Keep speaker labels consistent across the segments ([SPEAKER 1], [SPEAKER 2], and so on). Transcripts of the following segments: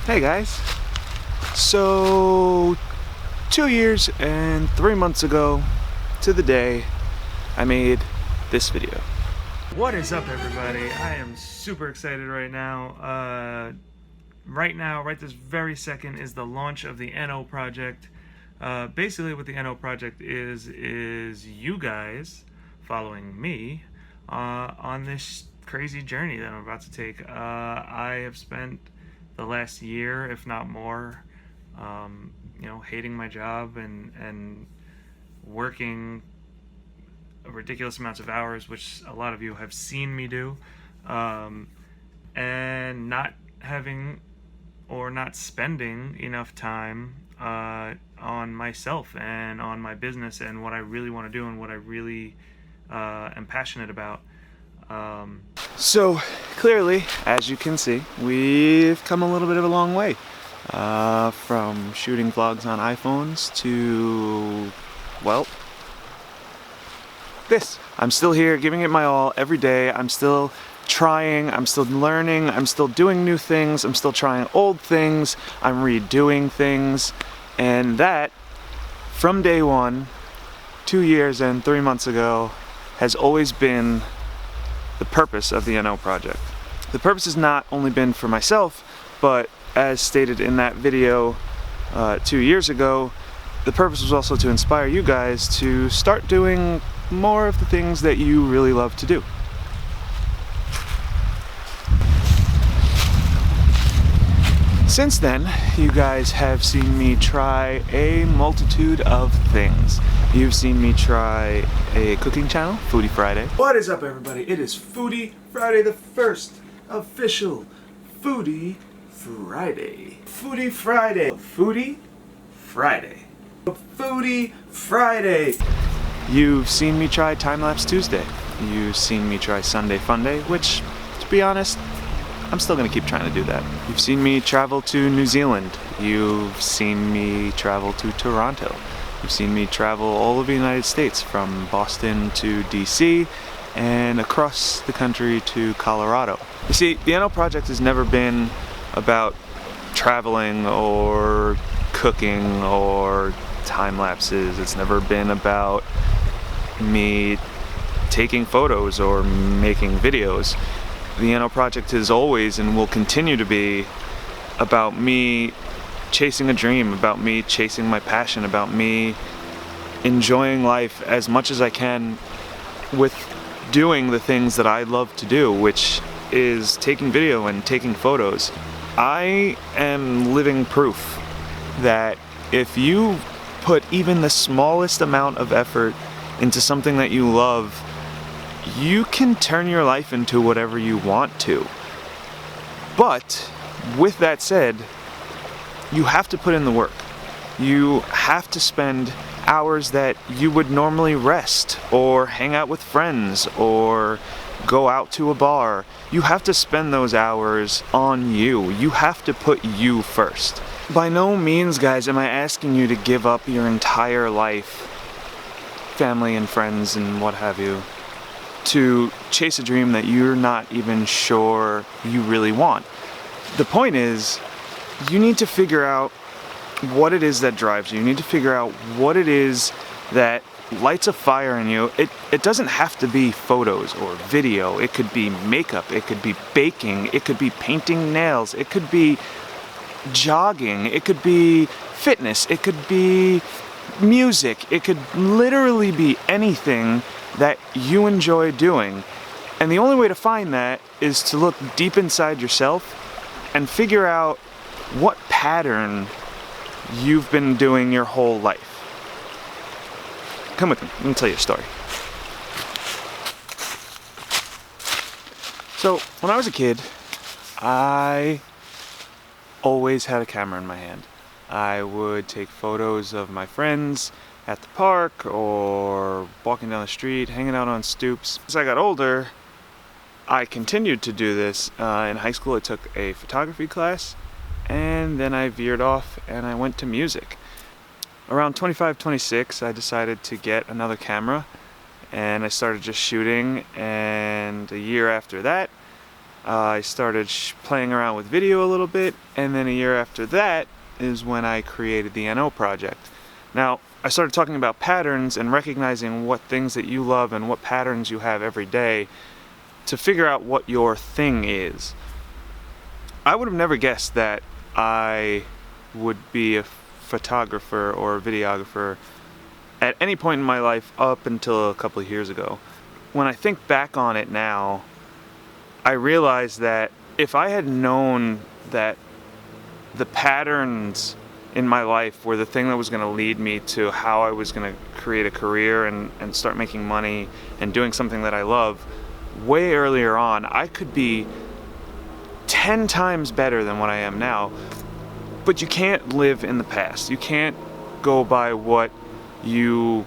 [SPEAKER 1] Hey guys, so 2 years and 3 months ago to the day I made this video. What is up everybody? I am super excited right now. Right this very second is the launch of the NO project. Basically what the NO project is you guys following me on this crazy journey that I'm about to take. I have spent the last year, if not more, hating my job and working ridiculous amounts of hours, which a lot of you have seen me do, and not having or not spending enough time on myself and on my business and what I really want to do and what I really am passionate about. So clearly, as you can see, we've come a little bit of a long way from shooting vlogs on iPhones to, well, this. I'm still here giving it my all every day. I'm still trying, I'm still learning, I'm still doing new things, I'm still trying old things, I'm redoing things, and that, from day one, 2 years and 3 months ago, has always been the purpose of the NO project. The purpose has not only been for myself, but as stated in that video 2 years ago, the purpose was also to inspire you guys to start doing more of the things that you really love to do. Since then, you guys have seen me try a multitude of things. You've seen me try a cooking channel, Foodie Friday. What is up everybody? It is Foodie Friday, the first official Foodie Friday. Foodie Friday. Foodie Friday. Foodie Friday. You've seen me try Time-Lapse Tuesday. You've seen me try Sunday Funday, which, to be honest, I'm still gonna keep trying to do that. You've seen me travel to New Zealand. You've seen me travel to Toronto. You've seen me travel all over the United States, from Boston to DC and across the country to Colorado. You see, the NO project has never been about traveling or cooking or time lapses. It's never been about me taking photos or making videos. The NO project is always and will continue to be about me chasing a dream, about me chasing my passion, about me enjoying life as much as I can with doing the things that I love to do, which is taking video and taking photos. I am living proof that if you put even the smallest amount of effort into something that you love, you can turn your life into whatever you want to. But with that said, you have to put in the work. You have to spend hours that you would normally rest or hang out with friends or go out to a bar. You have to spend those hours on you. You have to put you first. By no means, guys, am I asking you to give up your entire life, family and friends and what have you, to chase a dream that you're not even sure you really want. The point is, you need to figure out what it is that drives you. You need to figure out what it is that lights a fire in you. It doesn't have to be photos or video. It could be makeup. It could be baking. It could be painting nails. It could be jogging. It could be fitness. It could be music. It could literally be anything that you enjoy doing. And the only way to find that is to look deep inside yourself and figure out what pattern you've been doing your whole life. Come with me, let me tell you a story. So, when I was a kid, I always had a camera in my hand. I would take photos of my friends at the park or walking down the street, hanging out on stoops. As I got older, I continued to do this. In high school I took a photography class, and then I veered off and I went to music. Around 25, 26, I decided to get another camera and I started just shooting, and a year after that I started playing around with video a little bit, and then a year after that is when I created the NO project. Now, I started talking about patterns and recognizing what things that you love and what patterns you have every day to figure out what your thing is. I would have never guessed that I would be a photographer or a videographer at any point in my life up until a couple of years ago. When I think back on it now, I realize that if I had known that the patterns in my life were the thing that was going to lead me to how I was going to create a career and start making money and doing something that I love way earlier on, I could be 10 times better than what I am now. But you can't live in the past. You can't go by what you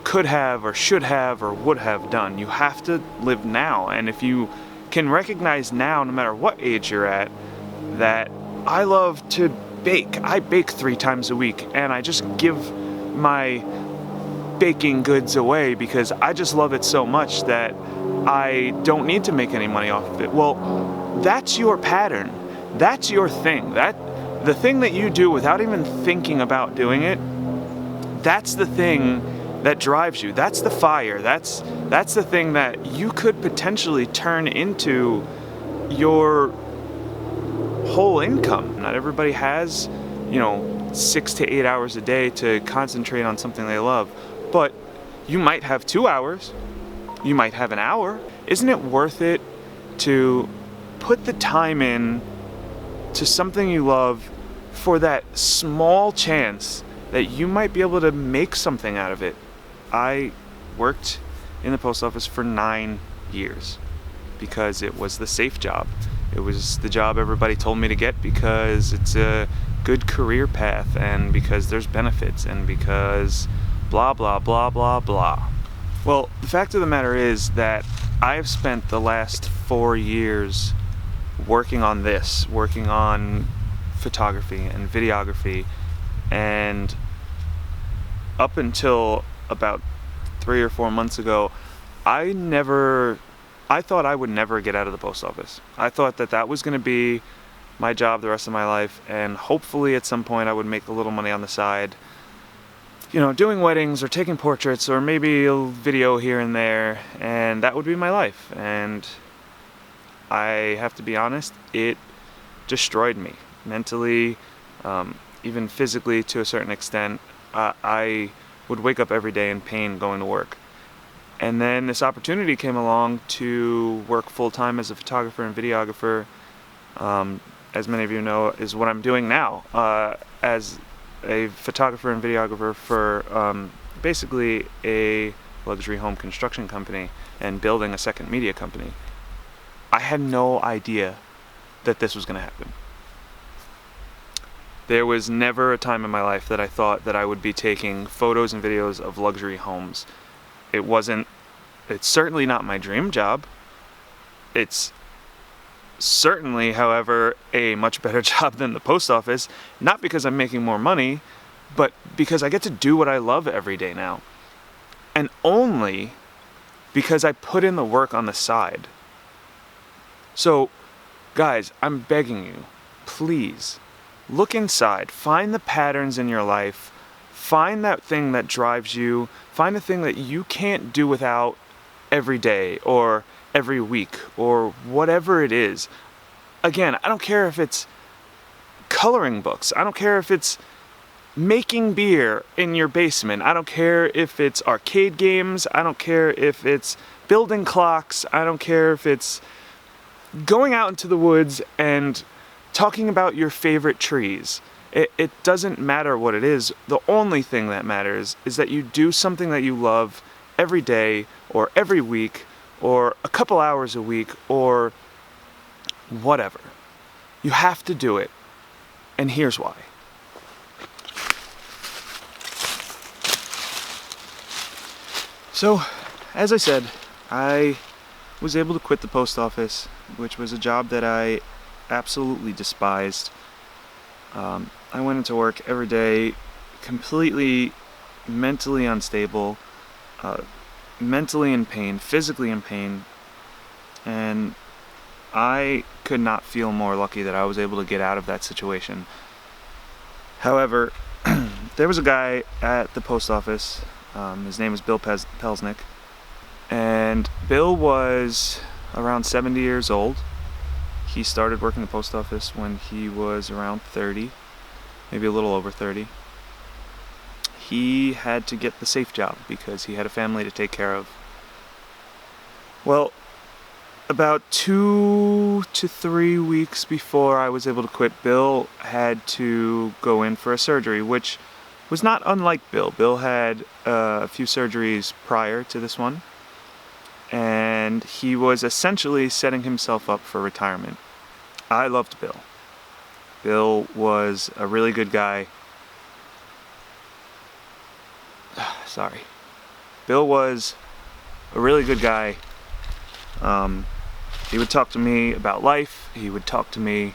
[SPEAKER 1] could have or should have or would have done. You have to live now. And if you can recognize now, no matter what age you're at, that I love to bake. I bake 3 times a week, and I just give my baking goods away because I just love it so much that I don't need to make any money off of it. Well, that's your pattern. That's your thing. The thing that you do without even thinking about doing it, that's the thing that drives you. That's the fire. That's the thing that you could potentially turn into your whole income. Not everybody has, 6 to 8 hours a day to concentrate on something they love, but you might have 2 hours. You might have an hour. Isn't it worth it to put the time in to something you love for that small chance that you might be able to make something out of it? I worked in the post office for 9 years because it was the safe job. It was the job everybody told me to get because it's a good career path and because there's benefits and because blah, blah, blah, blah, blah. Well, the fact of the matter is that I have spent the last 4 years working on photography and videography, and up until about 3 or 4 months ago, I thought I would never get out of the post office. I thought that was going to be my job the rest of my life, and hopefully at some point I would make a little money on the side, doing weddings or taking portraits or maybe a video here and there, and that would be my life. And I have to be honest, it destroyed me mentally, even physically to a certain extent. I would wake up every day in pain going to work. And then this opportunity came along to work full-time as a photographer and videographer. As many of you know, is what I'm doing now, as a photographer and videographer for basically a luxury home construction company and building a second media company. I had no idea that this was going to happen. There was never a time in my life that I thought that I would be taking photos and videos of luxury homes. It's certainly not my dream job. It's certainly, however, a much better job than the post office, not because I'm making more money, but because I get to do what I love every day now. And only because I put in the work on the side. So, guys, I'm begging you, please, look inside, find the patterns in your life, find that thing that drives you, find the thing that you can't do without every day or every week or whatever it is. Again, I don't care if it's coloring books, I don't care if it's making beer in your basement, I don't care if it's arcade games, I don't care if it's building clocks, I don't care if it's going out into the woods and talking about your favorite trees. It doesn't matter what it is. The only thing that matters is that you do something that you love every day or every week or a couple hours a week or whatever. You have to do it. And here's why. So, as I said, I was able to quit the post office, which was a job that I absolutely despised. I went into work every day completely mentally unstable, mentally in pain, physically in pain, and I could not feel more lucky that I was able to get out of that situation. However, there was a guy at the post office. His name was Bill Pelsnick. And Bill was around 70 years old. He started working at the post office when he was around 30, maybe a little over 30. He had to get the safe job because he had a family to take care of. Well, about 2 to 3 weeks before I was able to quit, Bill had to go in for a surgery, which was not unlike Bill. Bill had a few surgeries prior to this one, and he was essentially setting himself up for retirement. I loved Bill. Bill was a really good guy. Sorry. Bill was a really good guy. He would talk to me about life. He would talk to me.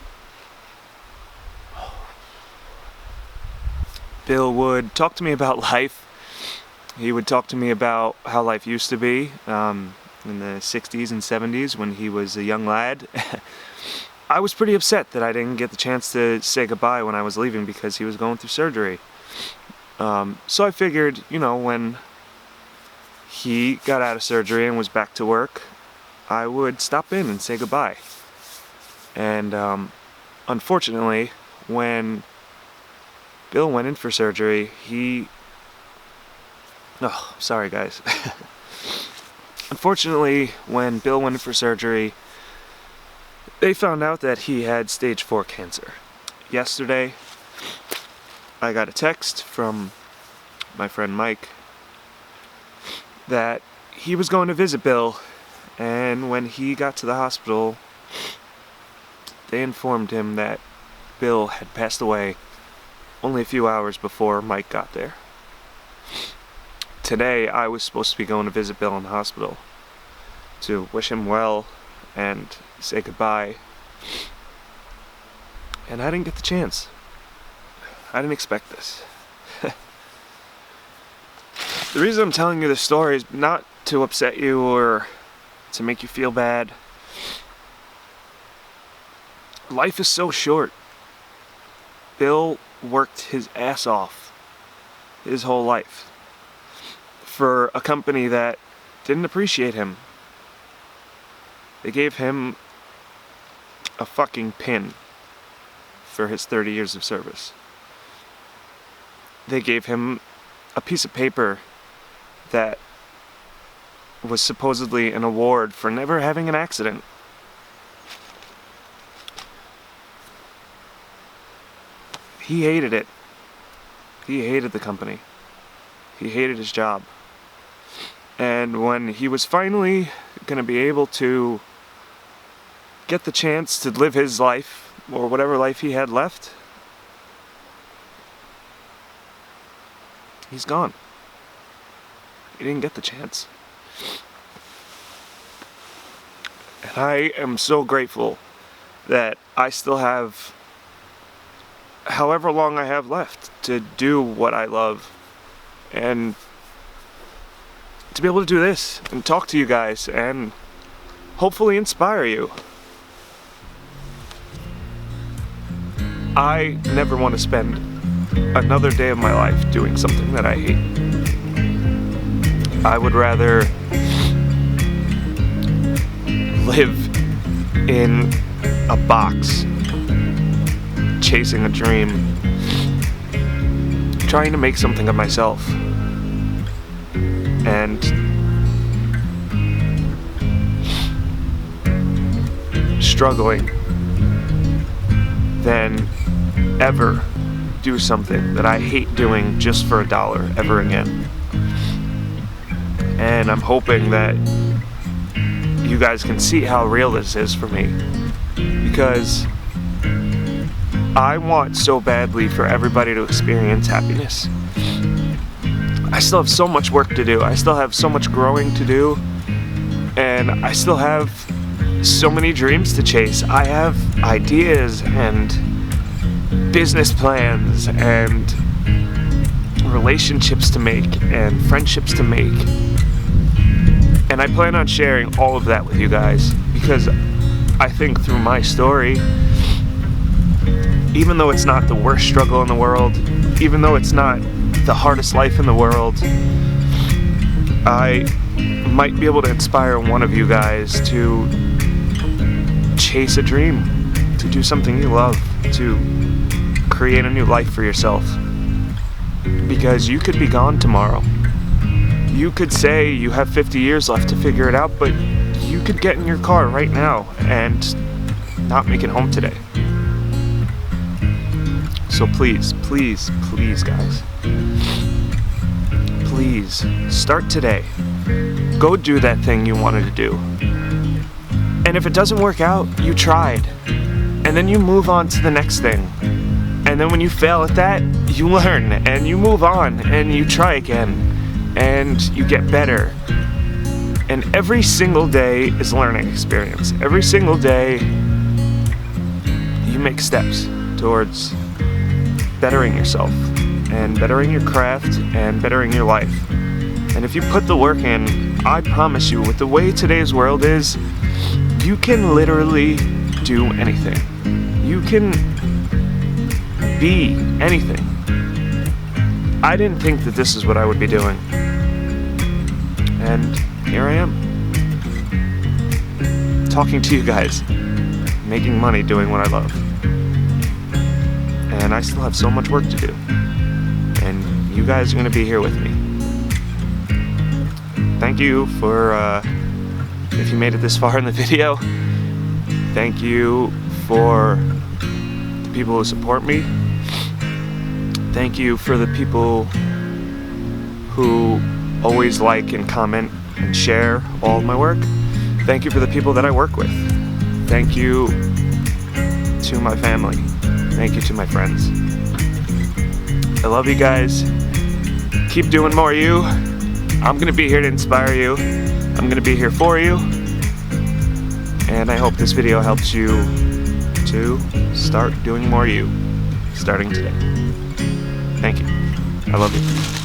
[SPEAKER 1] Bill would talk to me about life. He would talk to me about how life used to be in the 60s and 70s when he was a young lad. I was pretty upset that I didn't get the chance to say goodbye when I was leaving because he was going through surgery. So I figured, when he got out of surgery and was back to work, I would stop in and say goodbye. And unfortunately, when Bill went in for surgery, sorry guys. Unfortunately, when Bill went in for surgery, they found out that he had stage 4 cancer. Yesterday, I got a text from my friend Mike that he was going to visit Bill, and when he got to the hospital, they informed him that Bill had passed away only a few hours before Mike got there. Today, I was supposed to be going to visit Bill in the hospital to wish him well and say goodbye, and I didn't get the chance. I didn't expect this. The reason I'm telling you this story is not to upset you or to make you feel bad. Life is so short. Bill worked his ass off his whole life for a company that didn't appreciate him. They gave him a fucking pin for his 30 years of service. They gave him a piece of paper that was supposedly an award for never having an accident. He hated it. He hated the company. He hated his job. And when he was finally going to be able to get the chance to live his life, or whatever life he had left, he's gone. He didn't get the chance. And I am so grateful that I still have however long I have left to do what I love, and to be able to do this and talk to you guys and hopefully inspire you. I never want to spend another day of my life doing something that I hate. I would rather live in a box, chasing a dream, trying to make something of myself, and struggling, than ever do something that I hate doing just for $1 ever again. And I'm hoping that you guys can see how real this is for me, because I want so badly for everybody to experience happiness. I still have so much work to do. I still have so much growing to do, and I still have so many dreams to chase. I have ideas and business plans and relationships to make and friendships to make. And I plan on sharing all of that with you guys, because I think through my story, even though it's not the worst struggle in the world, even though it's not the hardest life in the world, I might be able to inspire one of you guys to chase a dream, to do something you love, to create a new life for yourself. Because you could be gone tomorrow. You could say you have 50 years left to figure it out, but you could get in your car right now and not make it home today. So please, please, please, guys, please start today. Go do that thing you wanted to do. And if it doesn't work out, you tried. And then you move on to the next thing. And then when you fail at that, you learn and you move on and you try again and you get better. And every single day is a learning experience. Every single day you make steps towards bettering yourself and bettering your craft and bettering your life. And if you put the work in, I promise you, with the way today's world is, you can literally do anything. You can be anything. I didn't think that this is what I would be doing. And here I am. Talking to you guys. Making money doing what I love. And I still have so much work to do. And you guys are going to be here with me. Thank you for, if you made it this far in the video. Thank you for the people who support me. Thank you for the people who always like and comment and share all of my work. Thank you for the people that I work with. Thank you to my family. Thank you to my friends. I love you guys. Keep doing more you. I'm gonna be here to inspire you. I'm gonna be here for you. And I hope this video helps you to start doing more you, starting today. Thank you. I love you.